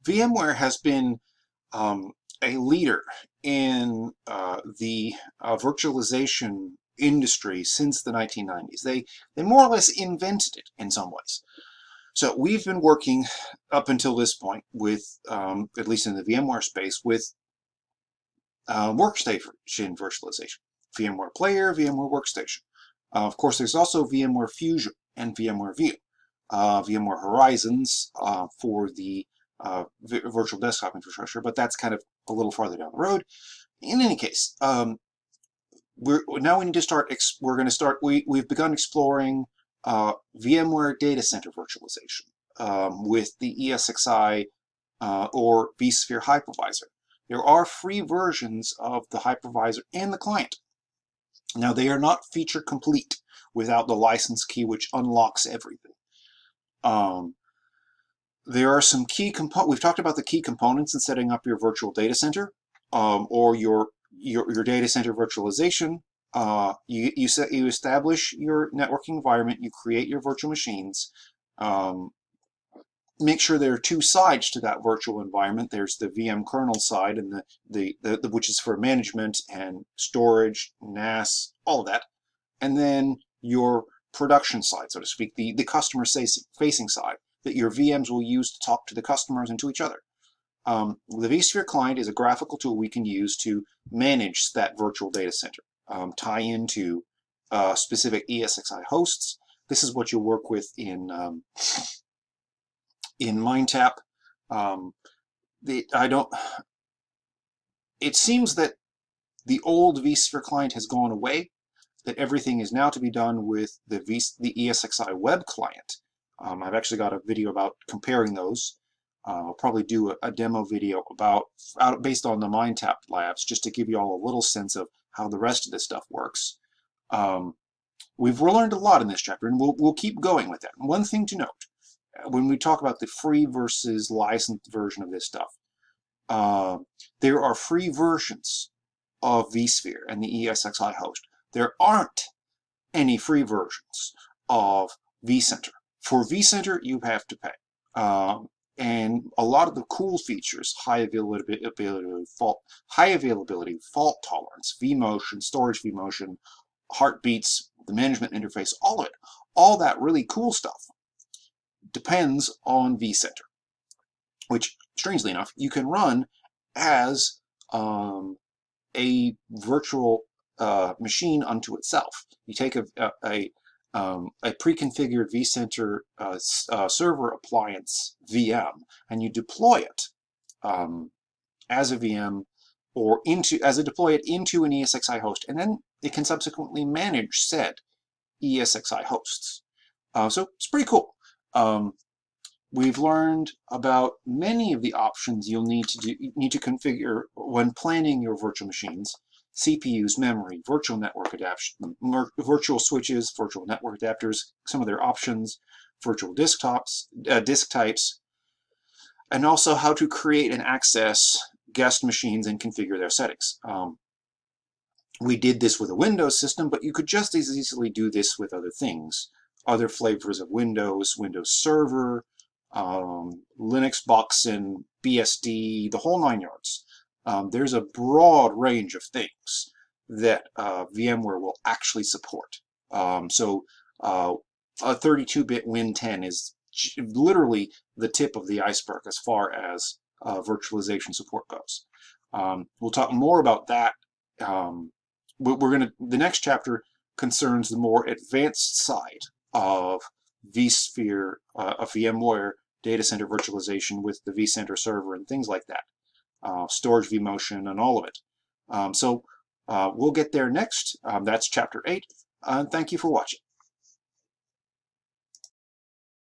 VMware has been a leader in the virtualization industry since the 1990s. They more or less invented it in some ways. So we've been working up until this point with, at least in the VMware space, with workstation virtualization. VMware Player, VMware Workstation. Of course, there's also VMware Fusion and VMware View. VMware Horizons for the virtual desktop infrastructure, but that's kind of a little farther down the road. In any case, now we need to start. We're going to start. We've begun exploring VMware data center virtualization with the ESXi or vSphere hypervisor. There are free versions of the hypervisor and the client. Now they are not feature complete without the license key, which unlocks everything. There are some key components. We've talked about the key components in setting up your virtual data center or your data center virtualization. You establish your networking environment. You create your virtual machines. Make sure there are two sides to that virtual environment. There's the VM kernel side, and the which is for management and storage, NAS, all of that, and then your production side, so to speak, the customer facing side that your VMs will use to talk to the customers and to each other. The vSphere client is a graphical tool we can use to manage that virtual data center, tie into specific ESXi hosts. This is what you'll work with in MindTap. It seems that the old vSphere client has gone away, that everything is now to be done with the ESXi web client. I've actually got a video about comparing those. I'll probably do a demo video based on the MindTap labs, just to give you all a little sense of how the rest of this stuff works. We've learned a lot in this chapter, and we'll keep going with that. One thing to note, when we talk about the free versus licensed version of this stuff, there are free versions of vSphere and the ESXi host. There aren't any free versions of vCenter. For vCenter, you have to pay. And a lot of the cool features, high availability, fault tolerance, vMotion, storage vMotion, heartbeats, the management interface, all of it, all that really cool stuff depends on vCenter, which, strangely enough, you can run as a virtual machine unto itself. You take a pre-configured vCenter server appliance VM, and you deploy it as a VM or deploy it into an ESXi host, and then it can subsequently manage said ESXi hosts. So it's pretty cool. We've learned about many of the options you'll need to configure when planning your virtual machines: CPUs, memory, virtual network adaptation, virtual switches, virtual network adapters, some of their options, virtual disk types, and also how to create and access guest machines and configure their settings. We did this with a Windows system, but you could just as easily do this with other things, other flavors of Windows, Windows Server, Linux Boxen, BSD, the whole nine yards. There's a broad range of things that VMware will actually support. So a 32-bit Win 10 is literally the tip of the iceberg as far as virtualization support goes. We'll talk more about that. The next chapter concerns the more advanced side of vSphere, of VMware data center virtualization with the vCenter server and things like that. Storage vMotion and all of it. So we'll get there next. That's chapter 8. Thank you for watching.